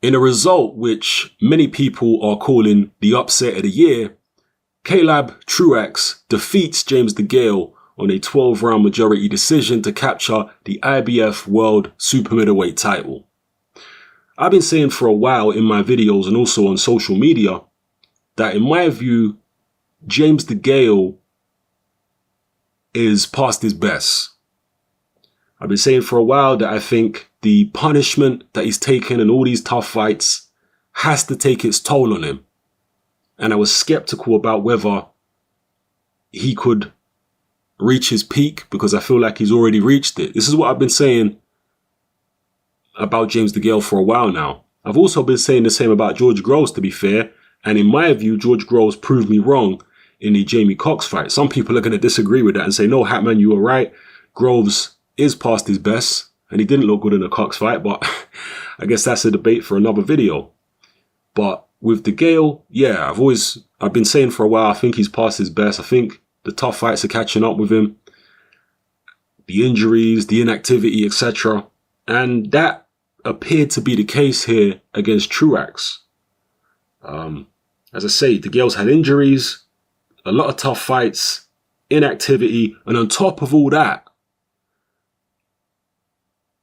In a result which many people are calling the upset of the year, Caleb Truax defeats James Degale on a 12-round majority decision to capture the IBF World Super Middleweight title. I've been saying for a while in my videos and also on social media that in my view, James Degale is past his best. I've been saying for a while that I think the punishment that he's taken in all these tough fights has to take its toll on him. And I was skeptical about whether he could reach his peak because I feel like he's already reached it. This is what I've been saying about James Degale for a while now. I've also been saying the same about George Groves, to be fair. And in my view, George Groves proved me wrong in the Jamie Cox fight. Some people are going to disagree with that and say, no, Hatman, you were right. Groves is past his best and he didn't look good in the Cox fight, but I guess that's a debate for another video. But with Degale, yeah, I've been saying for a while, I think he's past his best. I think the tough fights are catching up with him. The injuries, the inactivity, etc. And that appeared to be the case here against Truax. As I say, Degale's had injuries, a lot of tough fights, inactivity, and on top of all that,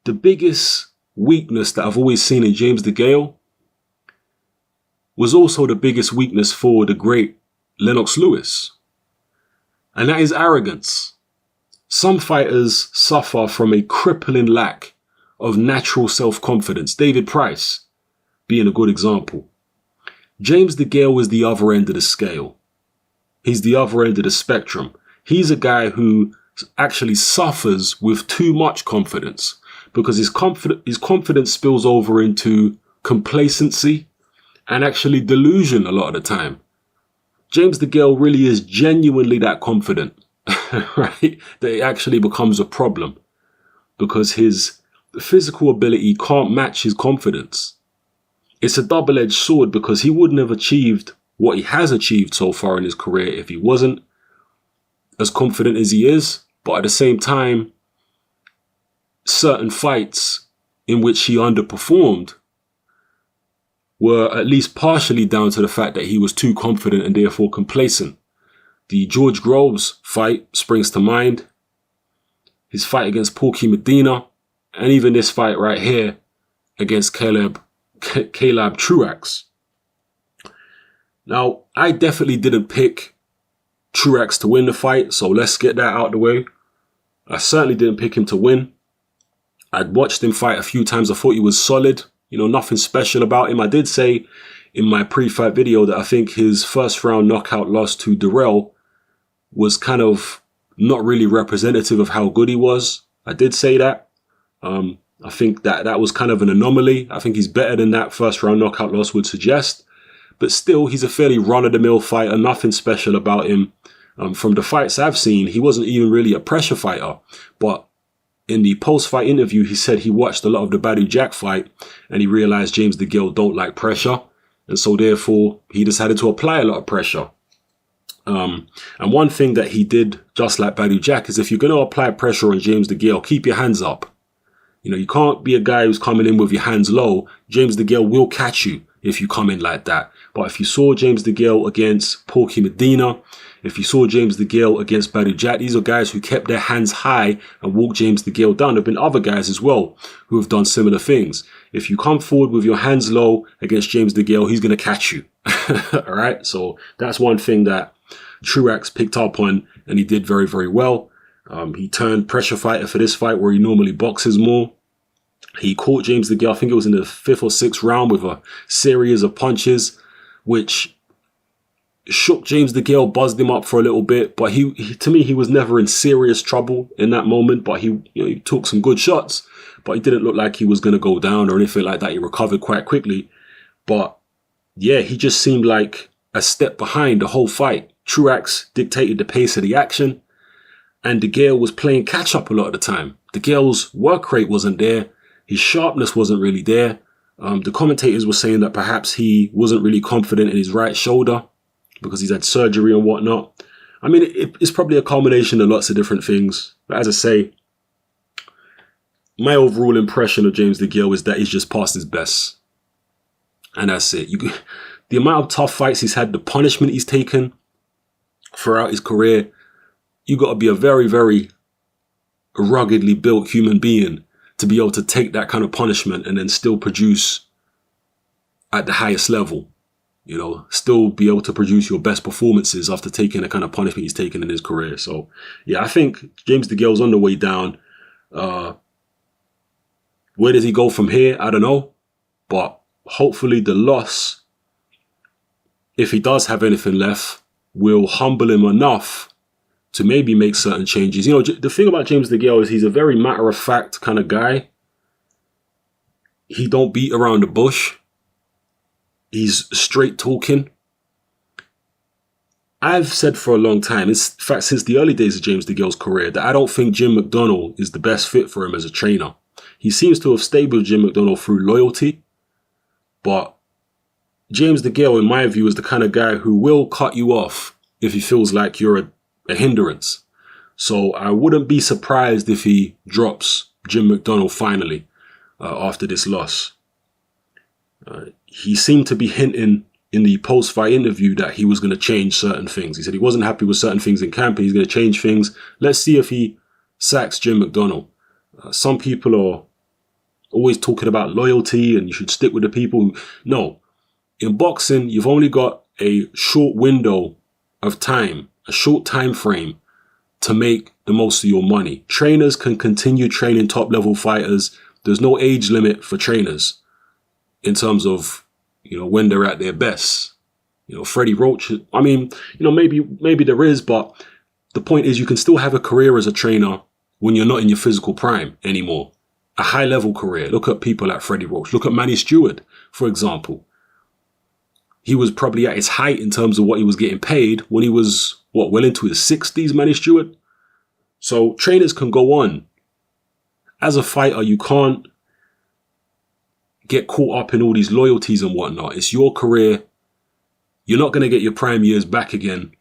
the biggest weakness that I've always seen in James Degale was also the biggest weakness for the great Lennox Lewis. And that is arrogance. Some fighters suffer from a crippling lack of natural self-confidence. David Price being a good example. James Degale is the other end of the scale. He's the other end of the spectrum. He's a guy who actually suffers with too much confidence because his confidence spills over into complacency and actually delusion a lot of the time. James Degale really is genuinely that confident, right? That it actually becomes a problem because his physical ability can't match his confidence. It's a double-edged sword because he wouldn't have achieved what he has achieved so far in his career if he wasn't as confident as he is. But at the same time, certain fights in which he underperformed were at least partially down to the fact that he was too confident and therefore complacent. The George Groves fight springs to mind, his fight against Porky Medina, and even this fight right here against Caleb Truax. Now, I definitely didn't pick Truax to win the fight, so let's get that out of the way. I certainly didn't pick him to win. I'd watched him fight a few times. I thought he was solid. You know, nothing special about him. I did say in my pre-fight video that I think his first round knockout loss to Darrell was kind of not really representative of how good he was. I did say that. I think that was kind of an anomaly. I think he's better than that first round knockout loss would suggest. But still, he's a fairly run-of-the-mill fighter. Nothing special about him. From the fights I've seen, he wasn't even really a pressure fighter. But in the post-fight interview, he said he watched a lot of the BOUT Jack fight and he realized James Degale don't like pressure. And so therefore, he decided to apply a lot of pressure. And one thing that he did, just like BOUT Jack, is if you're going to apply pressure on James Degale, keep your hands up. You know, you can't be a guy who's coming in with your hands low. James Degale will catch you if you come in like that. But if you saw James Degale against Porky Medina, if you saw James Degale against BOUT Jack, these are guys who kept their hands high and walked James Degale down. There have been other guys as well who have done similar things. If you come forward with your hands low against James Degale, he's going to catch you. All right. So that's one thing that Truax picked up on and he did very, very well. He turned pressure fighter for this fight where he normally boxes more. He caught James Degale, I think it was in the 5th or 6th round, with a series of punches, which shook James Degale, buzzed him up for a little bit. But he to me, he was never in serious trouble in that moment. But he took some good shots, but he didn't look like he was going to go down or anything like that. He recovered quite quickly. But yeah, he just seemed like a step behind the whole fight. Truax dictated the pace of the action, and Degale was playing catch up a lot of the time. Degale's work rate wasn't there. His sharpness wasn't really there. The commentators were saying that perhaps he wasn't really confident in his right shoulder because he's had surgery and whatnot. I mean, it's probably a combination of lots of different things. But as I say, my overall impression of James Degale is that he's just past his best. And that's it. The amount of tough fights he's had, the punishment he's taken throughout his career, you got to be a very, very ruggedly built human being to be able to take that kind of punishment and then still produce at the highest level. You know, still be able to produce your best performances after taking the kind of punishment he's taken in his career. So, yeah, I think James Degale's on the way down. Where does he go from here? I don't know. But hopefully the loss, if he does have anything left, will humble him enough to maybe make certain changes. You know, the thing about James Degale is he's a very matter-of-fact kind of guy. He don't beat around the bush. He's straight talking. I've said for a long time, in fact, since the early days of James Degale's career, that I don't think Jim McDonnell is the best fit for him as a trainer. He seems to have stayed with Jim McDonnell through loyalty, but James Degale, in my view, is the kind of guy who will cut you off if he feels like you're a hindrance. So I wouldn't be surprised if he drops Jim McDonnell finally after this loss. He seemed to be hinting in the post-fight interview that he was going to change certain things. He said he wasn't happy with certain things in camp and he's going to change things. Let's see if he sacks Jim McDonnell. Some people are always talking about loyalty and you should stick with the people. No. In boxing, you've only got a short window of time, a short time frame to make the most of your money. Trainers can continue training top-level fighters. There's no age limit for trainers in terms of, you know, when they're at their best. You know, Freddie Roach, I mean, you know, maybe there is, but the point is you can still have a career as a trainer when you're not in your physical prime anymore. A high-level career. Look at people like Freddie Roach. Look at Manny Stewart, for example. He was probably at his height in terms of what he was getting paid when he was, well into his 60s, Manny Stewart. So trainers can go on. As a fighter, you can't get caught up in all these loyalties and whatnot. It's your career. You're not going to get your prime years back again.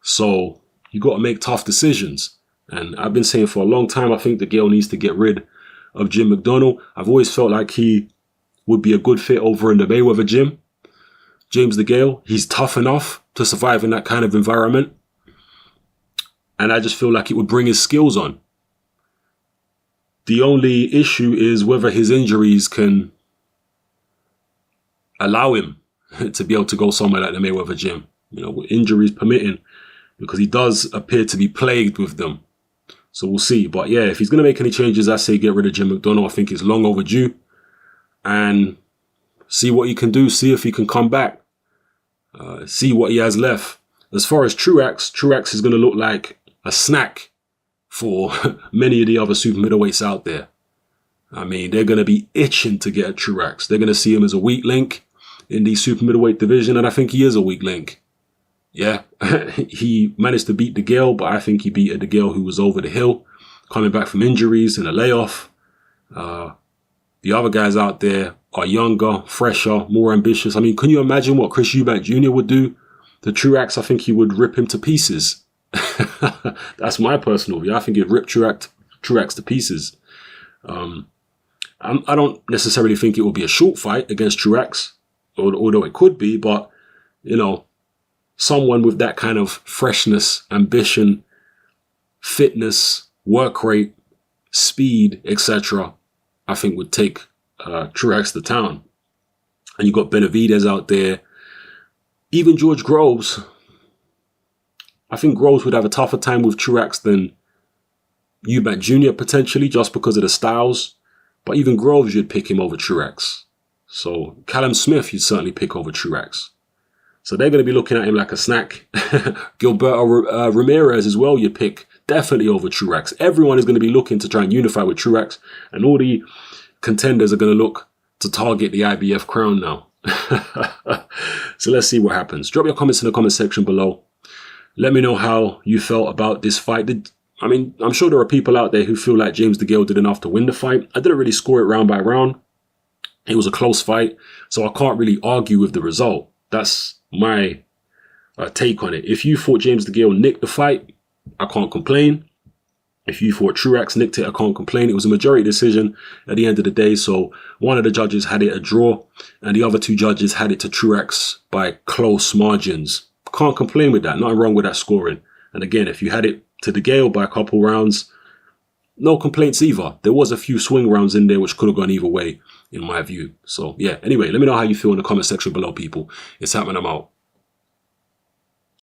So you got to make tough decisions. And I've been saying for a long time, I think Degale needs to get rid of Jim McDonnell. I've always felt like he would be a good fit over in the Mayweather gym. James Degale, he's tough enough to survive in that kind of environment. And I just feel like it would bring his skills on. The only issue is whether his injuries can allow him to be able to go somewhere like the Mayweather gym, you know, with injuries permitting, because he does appear to be plagued with them. So we'll see. But yeah, if he's going to make any changes, I say get rid of Jim McDonnell. I think it's long overdue. And see what he can do. See if he can come back. See what he has left. As far as Truax is going to look like a snack for many of the other super middleweights out there. I mean, they're going to be itching to get at Truax. They're going to see him as a weak link in the super middleweight division, and I think he is a weak link. Yeah, he managed to beat Degale, but I think he beat a Degale who was over the hill, coming back from injuries and a layoff. The other guys out there are younger, fresher, more ambitious. I mean, can you imagine what Chris Eubank Jr. would do to Truax? I think he would rip him to pieces. That's my personal view. I think he'd rip Truax to pieces. I don't necessarily think it will be a short fight against Truax, although it could be, but, you know, someone with that kind of freshness, ambition, fitness, work rate, speed, etc., I think would take Truax to town. And you got Benavidez out there. Even George Groves. I think Groves would have a tougher time with Truax than Eubank Jr. potentially, just because of the styles. But even Groves, you'd pick him over Truax. So Callum Smith, you'd certainly pick over Truax. So they're going to be looking at him like a snack. Gilberto Ramirez as well, you'd pick definitely over Truax. Everyone is going to be looking to try and unify with Truax. And all the contenders are going to look to target the IBF crown now. So let's see what happens. Drop your comments in the comment section below. Let me know how you felt about this fight. I mean, I'm sure there are people out there who feel like James Degale did enough to win the fight. I didn't really score it round by round. It was a close fight, so I can't really argue with the result. That's my take on it. If you thought James Degale nicked the fight, I can't complain. If you thought Truax nicked it, I can't complain. It was a majority decision at the end of the day. So one of the judges had it a draw and the other two judges had it to Truax by close margins. Can't complain with that. Nothing wrong with that scoring. And again, if you had it to Degale by a couple rounds, no complaints either. There was a few swing rounds in there which could have gone either way, in my view. So yeah, anyway, let me know how you feel in the comment section below, people. It's happening. I'm out.